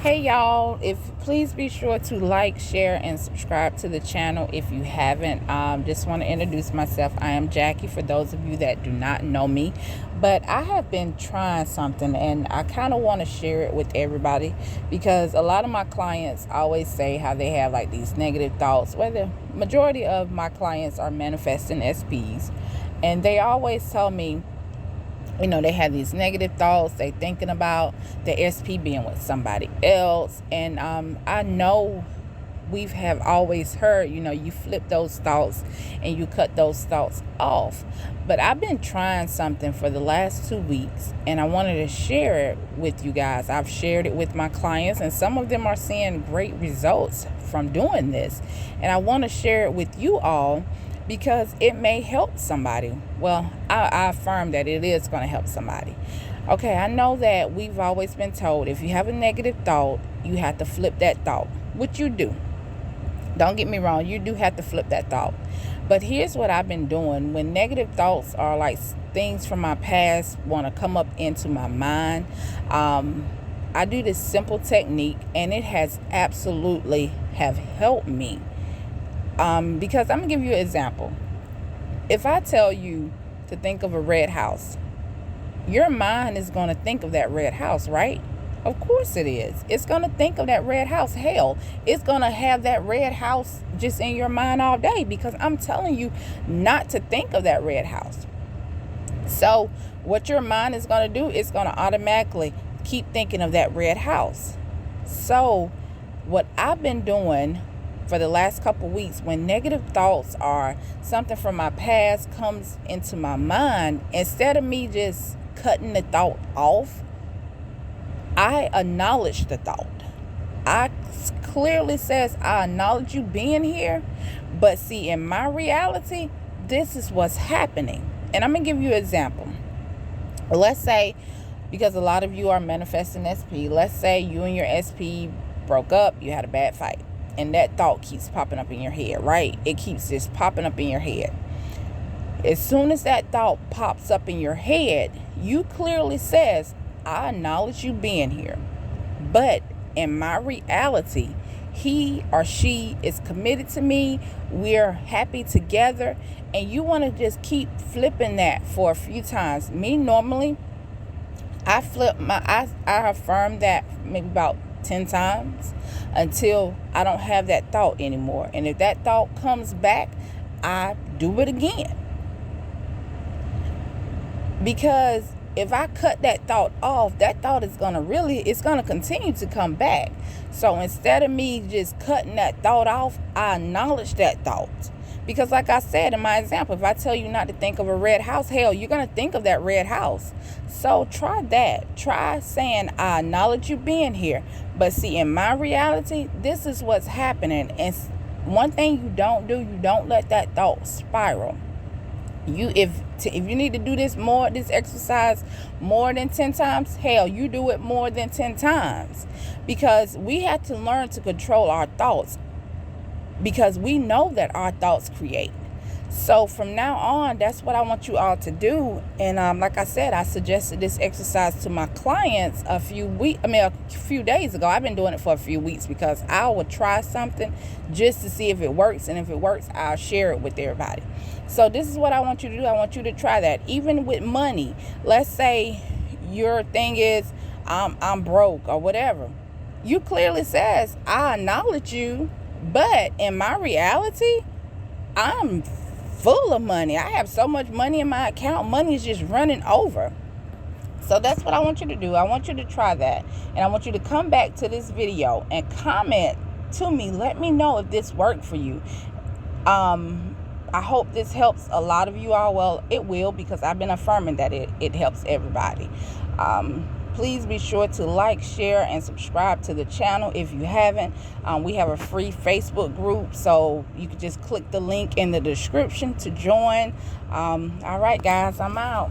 Hey y'all, if please be sure to like, share, and subscribe to the channel if you haven't. Just want to introduce myself. I am Jackie for those of you that do not know me, but I have been trying something and I kind of want to share it with everybody because a lot of my clients always say how they have like these negative thoughts, where the majority of my clients are manifesting SPs, and they always tell me, they have these negative thoughts. They thinking about the SP being with somebody else. And I know we have always heard, you flip those thoughts and you cut those thoughts off. But I've been trying something for the last 2 weeks and I wanted to share it with you guys. I've shared it with my clients and some of them are seeing great results from doing this. And I want to share it with you all because it may help somebody. Well, I affirm that it is going to help somebody. Okay, I know that we've always been told if you have a negative thought, you have to flip that thought, which you do. Don't get me wrong, you do have to flip that thought. But here's what I've been doing. When negative thoughts are like things from my past want to come up into my mind, I do this simple technique and it has absolutely have helped me. Because I'm going to give you an example. If I tell you to think of a red house, your mind is going to think of that red house, right? Of course it is. It's going to think of that red house. Hell, it's going to have that red house just in your mind all day because I'm telling you not to think of that red house. So what your mind is going to do is going to automatically keep thinking of that red house. So what I've been doing for the last couple weeks, when negative thoughts are something from my past comes into my mind, instead of me just cutting the thought off, I acknowledge the thought. I clearly says I acknowledge you being here, but see, in my reality, this is what's happening. And I'm gonna give you an example. Let's say, because a lot of you are manifesting SP, let's say you and your SP broke up, you had a bad fight. And that thought keeps popping up in your head, right? It keeps just popping up in your head. As soon as that thought pops up in your head, you clearly says, I acknowledge you being here. But in my reality, he or she is committed to me. We're happy together. And you want to just keep flipping that for a few times. Me, normally, I affirm that maybe about 10 times until I don't have that thought anymore. And if that thought comes back, I do it again. Because if I cut that thought off, that thought is it's going to continue to come back. So instead of me just cutting that thought off, I acknowledge that thought. Because like I said in my example, if I tell you not to think of a red house, hell, you're going to think of that red house. So try that. Try saying, I acknowledge you being here. But see, in my reality, this is what's happening. And one thing you don't do, you don't let that thought spiral. If you need to do this exercise more than 10 times, hell, you do it more than 10 times. Because we have to learn to control our thoughts. Because we know that our thoughts create. So from now on, that's what I want you all to do. And like I said, I suggested this exercise to my clients a few days ago. I've been doing it for a few weeks because I would try something just to see if it works. And if it works, I'll share it with everybody. So this is what I want you to do. I want you to try that. Even with money. Let's say your thing is, I'm broke or whatever. You clearly says, I acknowledge you. But in my reality, I'm full of money. I have so much money in my account. Money is just running over. So that's what I want you to do. I want you to try that. And I want you to come back to this video and comment to me. Let me know if this worked for you. I hope this helps a lot of you all. Well, it will, because I've been affirming that it helps everybody. Please be sure to like, share, and subscribe to the channel if you haven't. We have a free Facebook group, so you can just click the link in the description to join. All right, guys, I'm out.